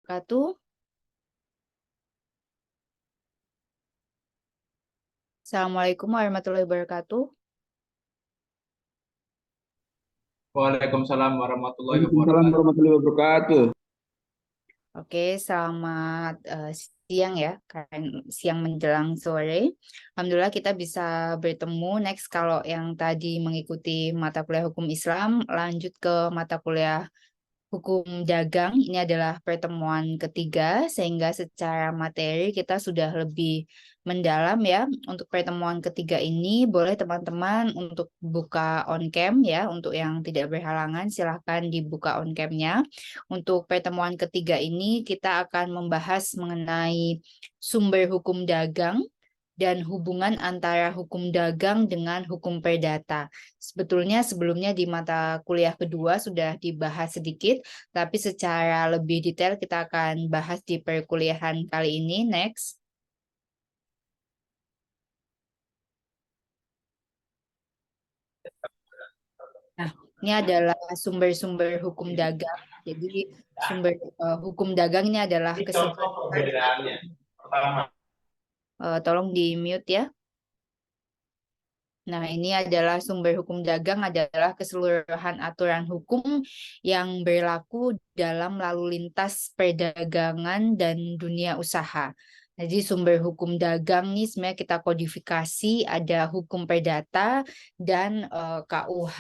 wabarakatuh. Assalamualaikum warahmatullahi wabarakatuh. Waalaikumsalam warahmatullahi Waalaikumsalam wabarakatuh. warahmatullahi wabarakatuh. Oke, selamat siang ya, kan siang menjelang sore. Alhamdulillah kita bisa bertemu. Next, kalau yang tadi mengikuti mata kuliah hukum Islam, lanjut ke mata kuliah hukum dagang. Ini adalah pertemuan ketiga, sehingga secara materi kita sudah lebih mendalam ya. Untuk pertemuan ketiga ini, boleh teman-teman untuk buka on cam ya. Untuk yang tidak berhalangan, silahkan dibuka on cam-nya. Untuk pertemuan ketiga ini, kita akan membahas mengenai sumber hukum dagang dan hubungan antara hukum dagang dengan hukum perdata. Sebetulnya sebelumnya di mata kuliah kedua sudah dibahas sedikit, tapi secara lebih detail kita akan bahas di perkuliahan kali ini. Next. Nah, ini adalah sumber-sumber hukum dagang. Jadi sumber hukum dagang ini adalah Ini contoh keseluruhan. perbedaannya. Pertama, Tolong di mute ya. Nah, ini adalah sumber hukum dagang adalah keseluruhan aturan hukum yang berlaku dalam lalu lintas perdagangan dan dunia usaha. Jadi sumber hukum dagang ini sebenarnya kita kodifikasi ada hukum perdata dan KUH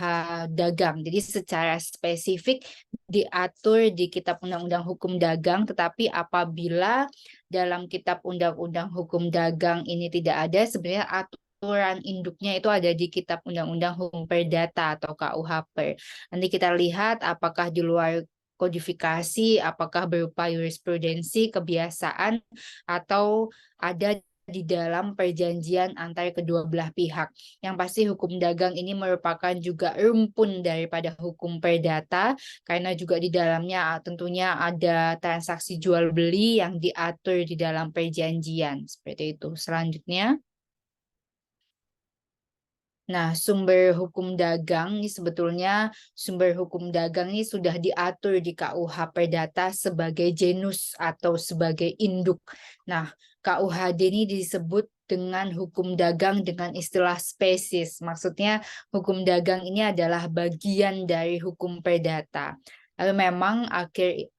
dagang. Jadi secara spesifik diatur di Kitab Undang-Undang Hukum Dagang, tetapi apabila dalam Kitab Undang-Undang Hukum Dagang ini tidak ada, sebenarnya aturan induknya itu ada di Kitab Undang-Undang Hukum Perdata atau KUHP. Nanti kita lihat apakah di luar kodifikasi, apakah berupa jurisprudensi, kebiasaan, atau ada di dalam perjanjian antara kedua belah pihak. Yang pasti hukum dagang ini merupakan juga rumpun daripada hukum perdata, karena juga di dalamnya tentunya ada transaksi jual beli yang diatur di dalam perjanjian. Seperti itu. Selanjutnya. Nah, sumber hukum dagang ini sebetulnya sumber hukum dagang ini sudah diatur di KUH Perdata sebagai genus atau sebagai induk. Nah, KUHD ini disebut dengan hukum dagang dengan istilah spesies. Maksudnya hukum dagang ini adalah bagian dari hukum perdata. Lalu memang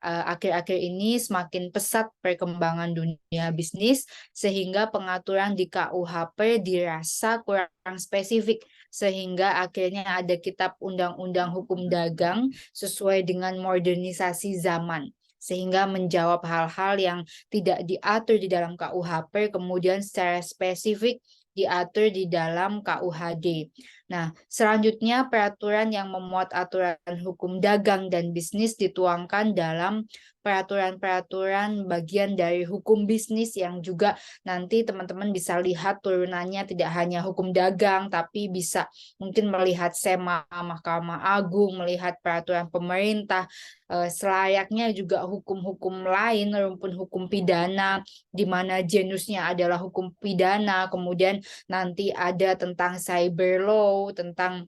akhir-akhir ini semakin pesat perkembangan dunia bisnis sehingga pengaturan di KUHP dirasa kurang spesifik sehingga akhirnya ada Kitab Undang-Undang Hukum Dagang sesuai dengan modernisasi zaman sehingga menjawab hal-hal yang tidak diatur di dalam KUHP kemudian secara spesifik diatur di dalam KUHD. Nah, selanjutnya peraturan yang memuat aturan hukum dagang dan bisnis dituangkan dalam peraturan-peraturan bagian dari hukum bisnis yang juga nanti teman-teman bisa lihat turunannya tidak hanya hukum dagang, tapi bisa mungkin melihat SEMA Mahkamah Agung, melihat peraturan pemerintah, selayaknya juga hukum-hukum lain, rumpun hukum pidana, di mana genusnya adalah hukum pidana, kemudian nanti ada tentang cyber law, tentang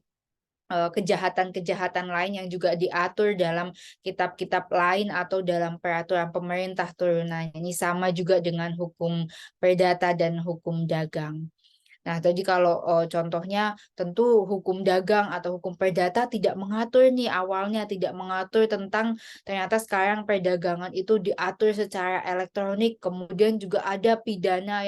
kejahatan-kejahatan lain yang juga diatur dalam kitab-kitab lain atau dalam peraturan pemerintah turunannya. Ini sama juga dengan hukum perdata dan hukum dagang. Nah, tadi kalau contohnya tentu hukum dagang atau hukum perdata tidak mengatur nih awalnya tidak mengatur tentang ternyata sekarang perdagangan itu diatur secara elektronik, kemudian juga ada pidana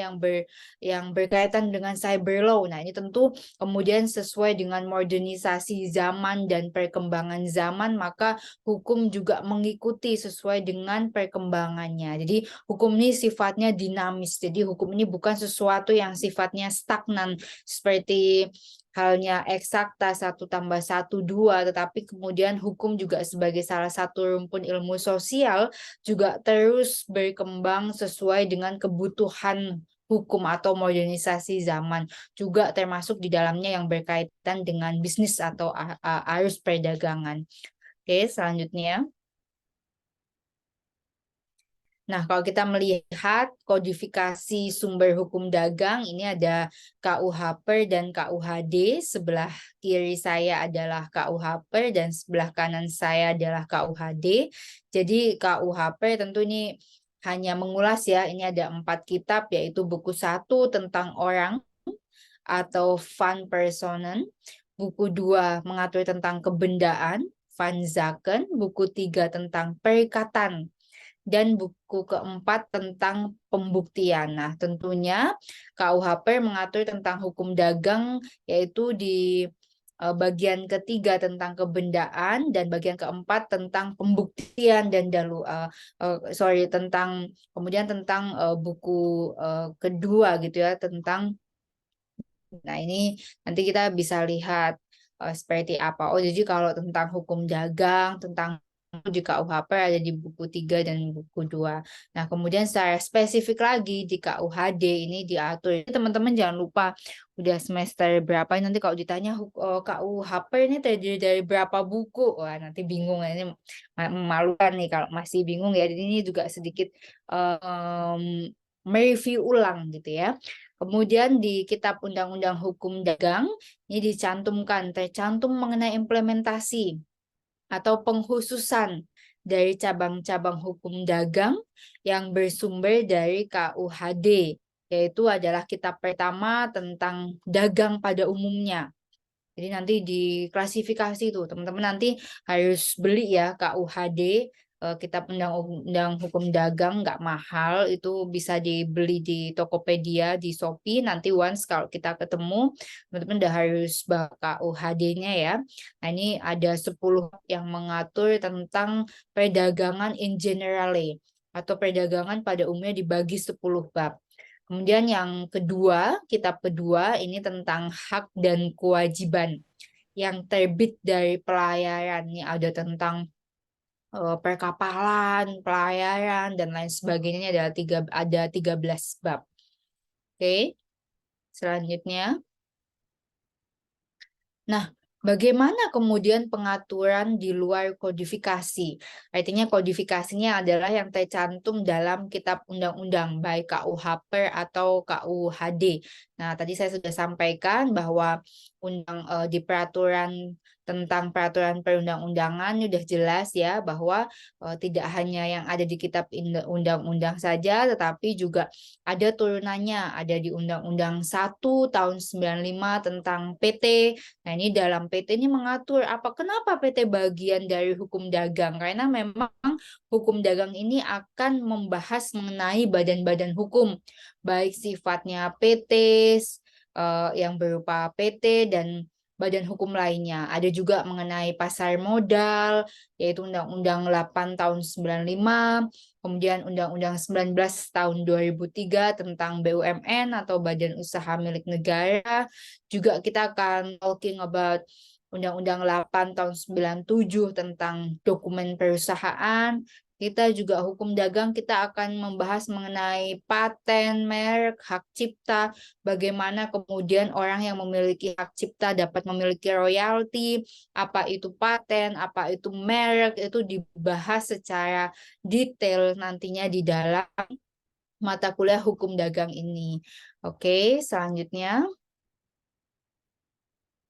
yang berkaitan dengan cyber law. Nah, ini tentu kemudian sesuai dengan modernisasi zaman dan perkembangan zaman, maka hukum juga mengikuti sesuai dengan perkembangannya. Jadi hukum ini sifatnya dinamis. Jadi hukum ini bukan sesuatu yang sifatnya stagnan seperti halnya eksakta 1+1=2, tetapi kemudian hukum juga sebagai salah satu rumpun ilmu sosial juga terus berkembang sesuai dengan kebutuhan hukum atau modernisasi zaman, juga termasuk di dalamnya yang berkaitan dengan bisnis atau arus perdagangan. Oke, selanjutnya. Nah, kalau kita melihat kodifikasi sumber hukum dagang, ini ada KUH PER dan KUHD. Sebelah kiri saya adalah KUH PER dan sebelah kanan saya adalah KUHD. Jadi KUH PER tentu ini hanya mengulas ya, ini ada 4 kitab, yaitu buku 1 tentang orang atau Van Personen, buku 2 mengatur tentang kebendaan, Van Zaken, buku 3 tentang perikatan, dan buku keempat tentang pembuktian. Nah, tentunya KUHP mengatur tentang hukum dagang, yaitu di bagian ketiga tentang kebendaan dan bagian keempat tentang pembuktian dan tentang kemudian tentang buku kedua gitu ya tentang. Nah, ini nanti kita bisa lihat seperti apa. Oh, jadi kalau tentang hukum dagang, tentang di KUHP ada di buku 3 dan buku 2. Nah, kemudian secara spesifik lagi di KUHD ini diatur. Teman-teman jangan lupa udah semester berapa nanti kalau ditanya KUHP ini terdiri dari berapa buku. Wah, nanti bingung ini memalukan nih kalau masih bingung ya. Jadi ini juga sedikit mereview ulang gitu ya. Kemudian di Kitab Undang-Undang Hukum Dagang ini tercantum mengenai implementasi atau pengkhususan dari cabang-cabang hukum dagang yang bersumber dari KUHD, yaitu adalah kitab pertama tentang dagang pada umumnya. Jadi nanti di klasifikasi tuh teman-teman nanti harus beli ya KUHD, Kitab Undang-Undang Hukum Dagang, nggak mahal, itu bisa dibeli di Tokopedia, di Shopee. Nanti once kalau kita ketemu teman-teman udah harus bawa KUHD-nya ya. Nah, ini ada 10 yang mengatur tentang perdagangan in generally atau perdagangan pada umumnya dibagi 10 bab. Kemudian yang kedua, kitab kedua ini tentang hak dan kewajiban yang terbit dari pelayaran. Ini ada tentang perkapalan, pelayaran dan lain sebagainya. Ada 13 bab. Oke. Selanjutnya. Nah, bagaimana kemudian pengaturan di luar kodifikasi? Artinya kodifikasinya adalah yang tercantum dalam kitab undang-undang, baik KUHP atau KUHD. Nah, tadi saya sudah sampaikan bahwa di tentang peraturan perundang-undangan sudah jelas ya bahwa tidak hanya yang ada di kitab undang-undang saja, tetapi juga ada turunannya, ada di Undang-Undang 1 tahun 95 tentang PT. Nah, ini dalam PT ini mengatur kenapa PT bagian dari hukum dagang? Karena memang hukum dagang ini akan membahas mengenai badan-badan hukum, baik sifatnya PT, yang berupa PT dan badan hukum lainnya. Ada juga mengenai pasar modal, yaitu Undang-Undang 8 tahun 95, kemudian Undang-Undang 19 tahun 2003 tentang BUMN atau Badan Usaha Milik Negara. Juga kita akan talking about Undang-Undang 8 tahun 97 tentang dokumen perusahaan. Kita juga hukum dagang, kita akan membahas mengenai paten, merek, hak cipta, bagaimana kemudian orang yang memiliki hak cipta dapat memiliki royalti, apa itu paten, apa itu merek, itu dibahas secara detail nantinya di dalam mata kuliah hukum dagang ini. Oke, selanjutnya.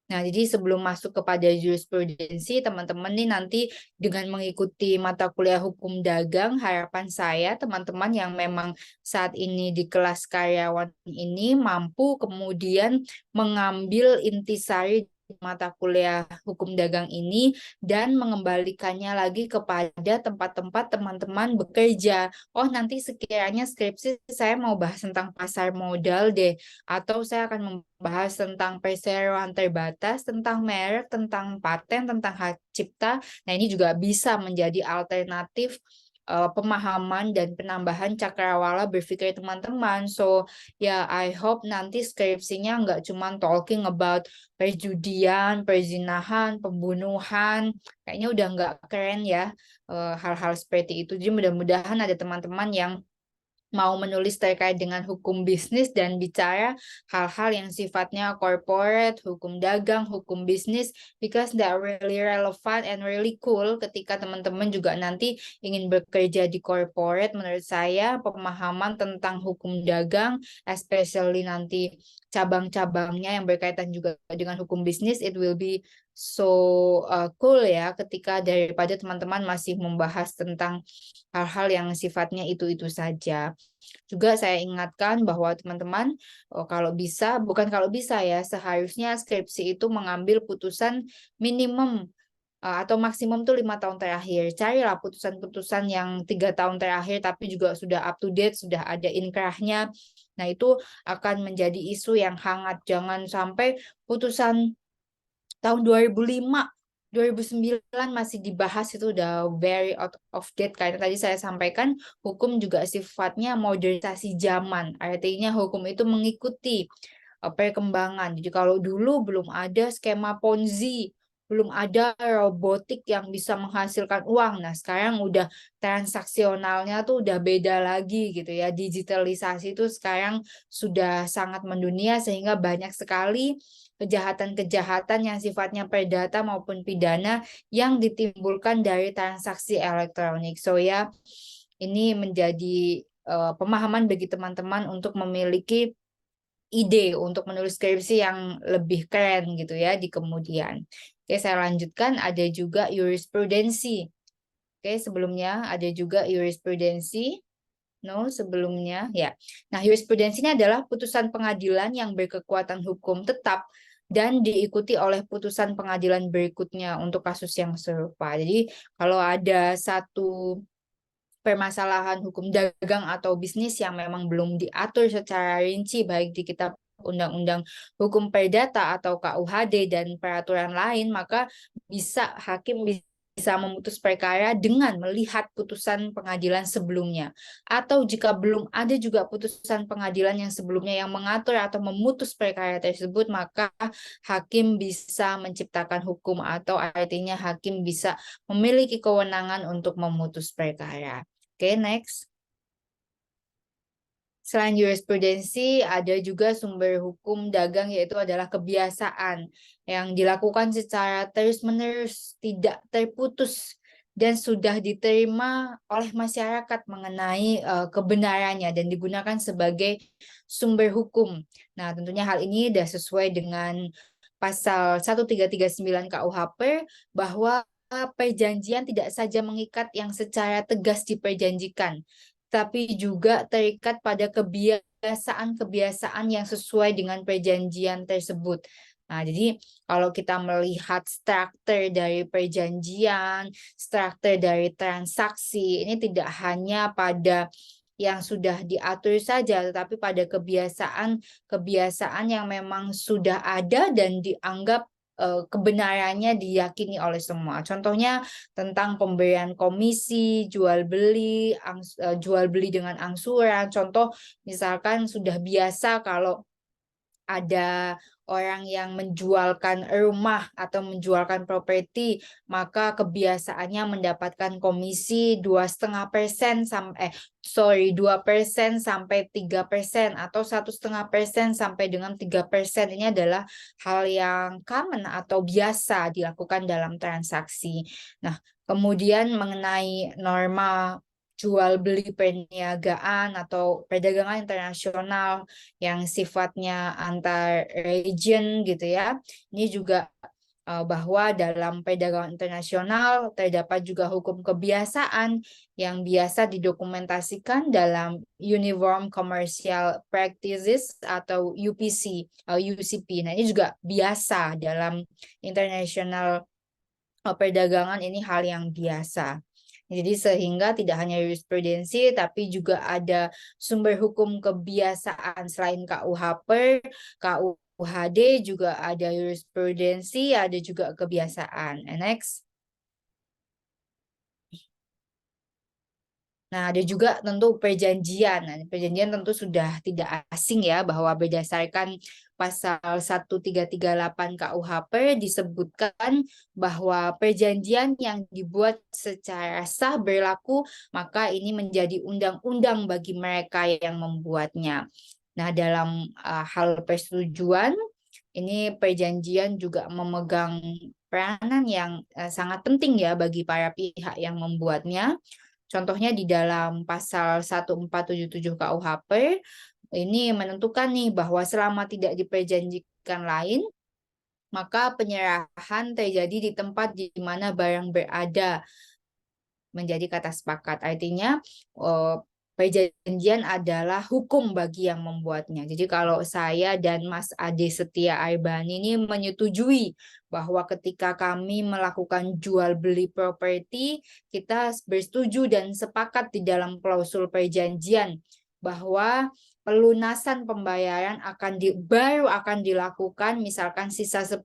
Nah, jadi sebelum masuk kepada jurisprudensi, teman-teman nih nanti dengan mengikuti mata kuliah hukum dagang, harapan saya teman-teman yang memang saat ini di kelas karyawan ini mampu kemudian mengambil intisari mata kuliah hukum dagang ini dan mengembalikannya lagi kepada tempat-tempat teman-teman bekerja. Oh, nanti sekiranya skripsi saya mau bahas tentang pasar modal deh, atau saya akan membahas tentang perseroan terbatas, tentang merek, tentang paten, tentang hak cipta. Nah, ini juga bisa menjadi alternatif pemahaman dan penambahan cakrawala berpikir teman-teman. So, ya, I hope nanti skripsinya nggak cuma talking about perjudian, perzinahan, pembunuhan. Kayaknya udah nggak keren ya hal-hal seperti itu. Jadi mudah-mudahan ada teman-teman yang mau menulis terkait dengan hukum bisnis dan bicara hal-hal yang sifatnya corporate, hukum dagang, hukum bisnis, because that really relevant and really cool ketika teman-teman juga nanti ingin bekerja di corporate. Menurut saya pemahaman tentang hukum dagang, especially nanti cabang-cabangnya yang berkaitan juga dengan hukum bisnis, it will be so cool ya ketika daripada teman-teman masih membahas tentang hal-hal yang sifatnya itu-itu saja. Juga saya ingatkan bahwa teman-teman kalau bisa, bukan kalau bisa ya, seharusnya skripsi itu mengambil putusan minimum atau maksimum tuh 5 tahun terakhir. Carilah putusan-putusan yang 3 tahun terakhir tapi juga sudah up to date, sudah ada inkrahnya. Nah itu akan menjadi isu yang hangat. Jangan sampai putusan tahun 2005, 2009 masih dibahas, itu udah very out of date. Karena tadi saya sampaikan hukum juga sifatnya modernisasi zaman. Artinya hukum itu mengikuti perkembangan. Jadi kalau dulu belum ada skema Ponzi, belum ada robotik yang bisa menghasilkan uang. Nah, sekarang udah transaksionalnya tuh udah beda lagi gitu ya. Digitalisasi itu sekarang sudah sangat mendunia sehingga banyak sekali kejahatan-kejahatan yang sifatnya perdata maupun pidana yang ditimbulkan dari transaksi elektronik. So ya, ini menjadi pemahaman bagi teman-teman untuk memiliki ide untuk menulis skripsi yang lebih keren gitu ya di kemudian. Oke, saya lanjutkan. Ada juga jurisprudensi. Oke, sebelumnya ada juga jurisprudensi. No, sebelumnya ya. Nah, jurisprudensi ini adalah putusan pengadilan yang berkekuatan hukum tetap dan diikuti oleh putusan pengadilan berikutnya untuk kasus yang serupa. Jadi, kalau ada satu permasalahan hukum dagang atau bisnis yang memang belum diatur secara rinci baik di kitab Undang-Undang Hukum Perdata atau KUHD dan peraturan lain, maka hakim bisa memutus perkara dengan melihat putusan pengadilan sebelumnya. Atau jika belum ada juga putusan pengadilan yang sebelumnya yang mengatur atau memutus perkara tersebut, maka hakim bisa menciptakan hukum atau artinya hakim bisa memiliki kewenangan untuk memutus perkara. Oke, next. Selain jurisprudensi, ada juga sumber hukum dagang, yaitu adalah kebiasaan yang dilakukan secara terus-menerus, tidak terputus, dan sudah diterima oleh masyarakat mengenai kebenarannya dan digunakan sebagai sumber hukum. Nah, tentunya hal ini sudah sesuai dengan pasal 1339 KUHP bahwa perjanjian tidak saja mengikat yang secara tegas diperjanjikan, tapi juga terikat pada kebiasaan-kebiasaan yang sesuai dengan perjanjian tersebut. Nah, jadi kalau kita melihat struktur dari perjanjian, struktur dari transaksi, ini tidak hanya pada yang sudah diatur saja, tetapi pada kebiasaan yang memang sudah ada dan dianggap kebenarannya diyakini oleh semua. Contohnya tentang pemberian komisi, jual beli dengan angsuran. Contoh misalkan sudah biasa kalau ada orang yang menjualkan rumah atau menjualkan properti, maka kebiasaannya mendapatkan komisi 2,5% sampai 2% sampai 3% atau 1,5% sampai dengan 3%. Ini adalah hal yang common atau biasa dilakukan dalam transaksi. Nah, kemudian mengenai norma jual beli perniagaan atau perdagangan internasional yang sifatnya antar region gitu ya. Ini juga bahwa dalam perdagangan internasional terdapat juga hukum kebiasaan yang biasa didokumentasikan dalam Uniform Commercial Practices atau UCP. Nah, ini juga biasa dalam international perdagangan, ini hal yang biasa. Jadi sehingga tidak hanya jurisprudensi, tapi juga ada sumber hukum kebiasaan selain KUHP, KUHD juga ada jurisprudensi, ada juga kebiasaan. And next. Nah, ada juga tentu perjanjian. Nah, perjanjian tentu sudah tidak asing ya, bahwa berdasarkan pasal 1338 KUHP disebutkan bahwa perjanjian yang dibuat secara sah berlaku, maka ini menjadi undang-undang bagi mereka yang membuatnya. Nah, dalam hal persetujuan, ini perjanjian juga memegang peranan yang sangat penting ya bagi para pihak yang membuatnya. Contohnya di dalam pasal 1477 KUHP ini menentukan nih bahwa selama tidak diperjanjikan lain, maka penyerahan terjadi di tempat di mana barang berada, menjadi kata sepakat. Artinya perjanjian adalah hukum bagi yang membuatnya. Jadi kalau saya dan Mas Ade Setia Aibani ini menyetujui bahwa ketika kami melakukan jual beli properti, kita bersetuju dan sepakat di dalam klausul perjanjian bahwa pelunasan pembayaran baru akan dilakukan misalkan sisa 10%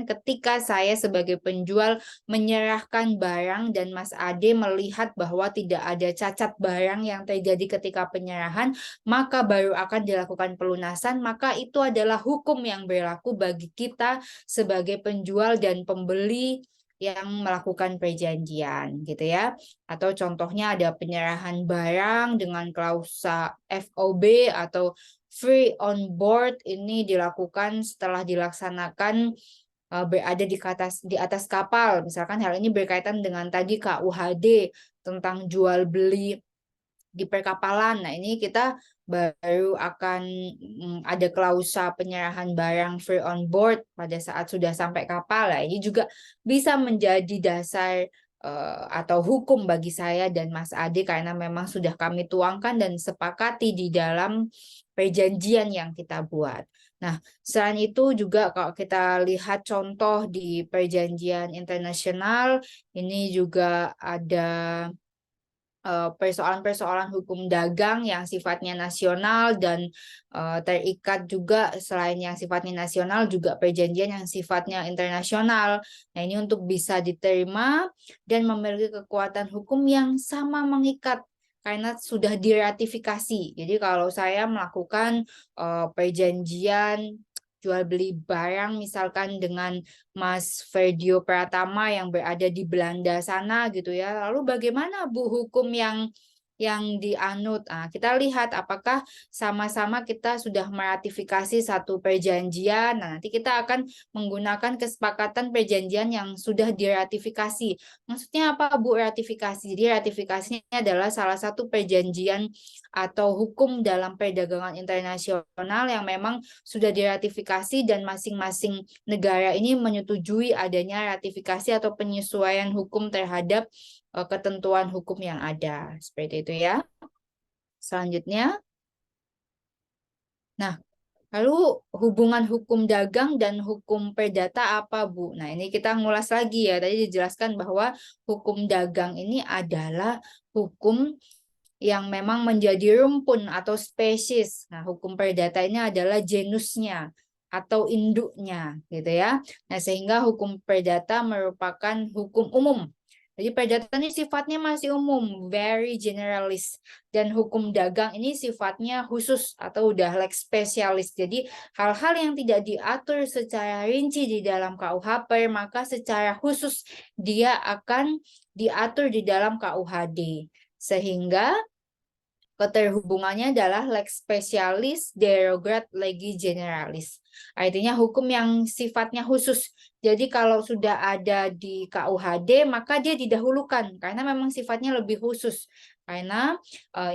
ketika saya sebagai penjual menyerahkan barang dan Mas Ade melihat bahwa tidak ada cacat barang yang terjadi ketika penyerahan, maka baru akan dilakukan pelunasan, maka itu adalah hukum yang berlaku bagi kita sebagai penjual dan pembeli yang melakukan perjanjian gitu ya. Atau contohnya ada penyerahan barang dengan klausa FOB atau free on board, ini dilakukan setelah dilaksanakan berada di atas kapal. Misalkan hal ini berkaitan dengan tadi KUHD tentang jual beli di perkapalan. Nah, ini kita baru akan ada klausa penyerahan barang free on board pada saat sudah sampai kapal. Nah, ini juga bisa menjadi dasar atau hukum bagi saya dan Mas Ade karena memang sudah kami tuangkan dan sepakati di dalam perjanjian yang kita buat. Nah, selain itu juga kalau kita lihat contoh di perjanjian internasional, ini juga ada persoalan-persoalan hukum dagang yang sifatnya nasional dan terikat juga selain yang sifatnya nasional juga perjanjian yang sifatnya internasional. Nah, ini untuk bisa diterima dan memiliki kekuatan hukum yang sama mengikat karena sudah diratifikasi. Jadi kalau saya melakukan perjanjian jual beli barang misalkan dengan Mas Ferdio Pratama yang berada di Belanda sana gitu ya. Lalu bagaimana Bu hukum yang dianut? Nah, kita lihat apakah sama-sama kita sudah meratifikasi satu perjanjian. Nah, nanti kita akan menggunakan kesepakatan perjanjian yang sudah diratifikasi. Maksudnya apa Bu ratifikasi? Jadi ratifikasinya adalah salah satu perjanjian atau hukum dalam perdagangan internasional yang memang sudah diratifikasi dan masing-masing negara ini menyetujui adanya ratifikasi atau penyesuaian hukum terhadap ketentuan hukum yang ada. Seperti itu ya. Selanjutnya, nah, lalu hubungan hukum dagang dan hukum perdata apa, Bu? Nah, ini kita ngulas lagi ya. Tadi dijelaskan bahwa hukum dagang ini adalah hukum yang memang menjadi rumpun atau spesies. Nah, hukum perdata ini adalah genusnya atau induknya, gitu ya. Nah, sehingga hukum perdata merupakan hukum umum. Jadi perdata ini sifatnya masih umum, very generalis. Dan hukum dagang ini sifatnya khusus atau udah lex spesialis. Jadi hal-hal yang tidak diatur secara rinci di dalam KUHP, maka secara khusus dia akan diatur di dalam KUHD. Sehingga keterhubungannya adalah lex specialis derogat legi generalis. Artinya hukum yang sifatnya khusus. Jadi kalau sudah ada di KUHD maka dia didahulukan karena memang sifatnya lebih khusus. Karena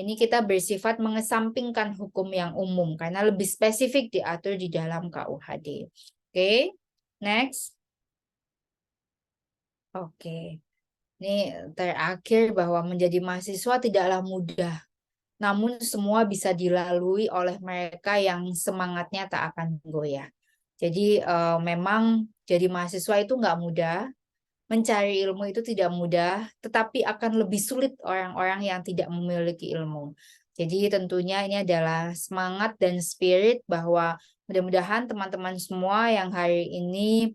ini kita bersifat mengesampingkan hukum yang umum karena lebih spesifik diatur di dalam KUHD. Oke, next. Oke. Ini terakhir bahwa menjadi mahasiswa tidaklah mudah, namun semua bisa dilalui oleh mereka yang semangatnya tak akan goyah. Jadi memang jadi mahasiswa itu nggak mudah, mencari ilmu itu tidak mudah, tetapi akan lebih sulit orang-orang yang tidak memiliki ilmu. Jadi tentunya ini adalah semangat dan spirit bahwa mudah-mudahan teman-teman semua yang hari ini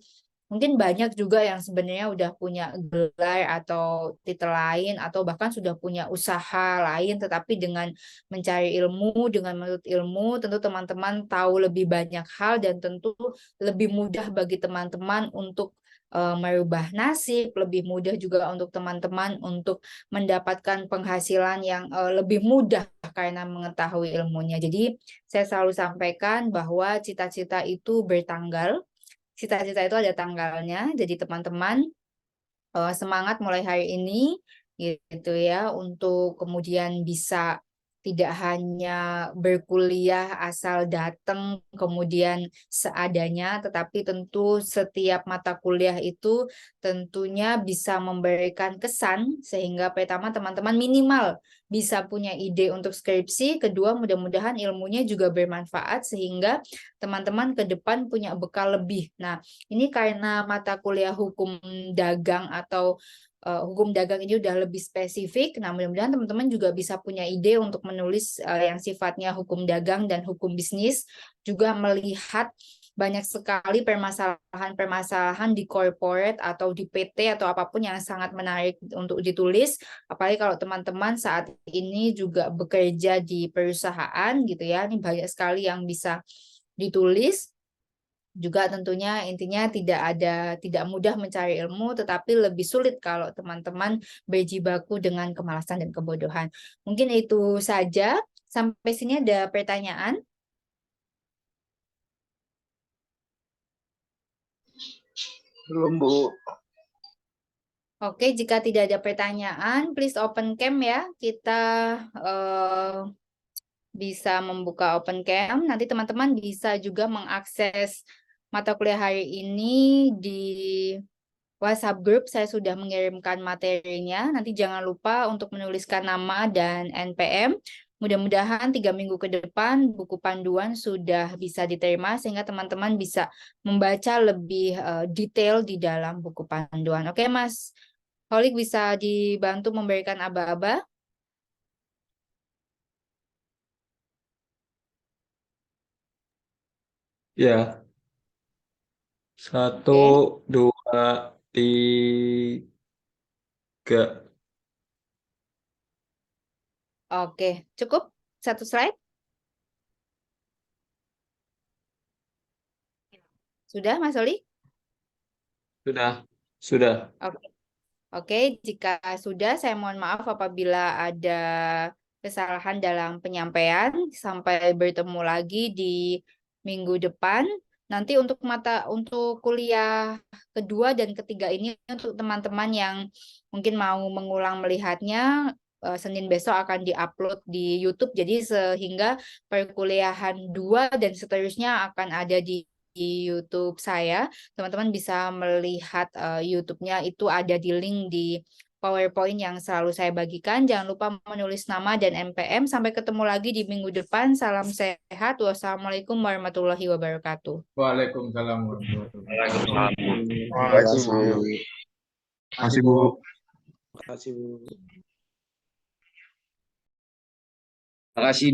Mungkin banyak juga yang sebenarnya udah punya gelar atau titel lain atau bahkan sudah punya usaha lain, tetapi dengan mencari ilmu, dengan menuntut ilmu, tentu teman-teman tahu lebih banyak hal dan tentu lebih mudah bagi teman-teman untuk merubah nasib, lebih mudah juga untuk teman-teman untuk mendapatkan penghasilan yang lebih mudah karena mengetahui ilmunya. Jadi saya selalu sampaikan bahwa cita-cita itu bertanggal. Cita-cita itu ada tanggalnya, jadi teman-teman semangat mulai hari ini gitu ya untuk kemudian bisa tidak hanya berkuliah asal datang kemudian seadanya, tetapi tentu setiap mata kuliah itu tentunya bisa memberikan kesan sehingga pertama teman-teman minimal bisa punya ide untuk skripsi, kedua mudah-mudahan ilmunya juga bermanfaat sehingga teman-teman ke depan punya bekal lebih. Nah, ini karena mata kuliah hukum dagang atau hukum dagang ini udah lebih spesifik. Nah, mudah-mudahan teman-teman juga bisa punya ide untuk menulis yang sifatnya hukum dagang dan hukum bisnis, juga melihat banyak sekali permasalahan-permasalahan di corporate atau di PT atau apapun yang sangat menarik untuk ditulis. Apalagi kalau teman-teman saat ini juga bekerja di perusahaan gitu ya, ini banyak sekali yang bisa ditulis. Juga tentunya intinya tidak mudah mencari ilmu, tetapi lebih sulit kalau teman-teman berjibaku dengan kemalasan dan kebodohan. Mungkin itu saja. Sampai sini ada pertanyaan? Belum, Bu. Oke, jika tidak ada pertanyaan, please open cam ya. Kita bisa membuka open cam. Nanti teman-teman bisa juga mengakses mata kuliah hari ini di WhatsApp group. Saya sudah mengirimkan materinya. Nanti jangan lupa untuk menuliskan nama dan NPM. Mudah-mudahan 3 minggu ke depan buku panduan sudah bisa diterima sehingga teman-teman bisa membaca lebih detail di dalam buku panduan. Oke, Mas Holik bisa dibantu memberikan aba-aba? Ya, 1, Oke, 2, 3. oke, cukup satu slide. Sudah, Mas Holik? Sudah, sudah. Oke. Oke, jika sudah, saya mohon maaf apabila ada kesalahan dalam penyampaian. Sampai bertemu lagi di minggu depan. Nanti untuk kuliah kedua dan ketiga ini untuk teman-teman yang mungkin mau mengulang melihatnya, Senin besok akan diupload di YouTube. Jadi sehingga perkuliahan 2 dan seterusnya akan ada di YouTube saya. Teman-teman bisa melihat YouTube-nya itu ada di link di PowerPoint yang selalu saya bagikan. Jangan lupa menulis nama dan NPM. Sampai ketemu lagi di minggu depan. Salam sehat. Wassalamualaikum warahmatullahi wabarakatuh. Waalaikumsalam warahmatullahi Waalaikumsalam. wabarakatuh. Terima kasih, Bu. Terima kasih, Bu. Terima kasih, Bu. Terima kasih.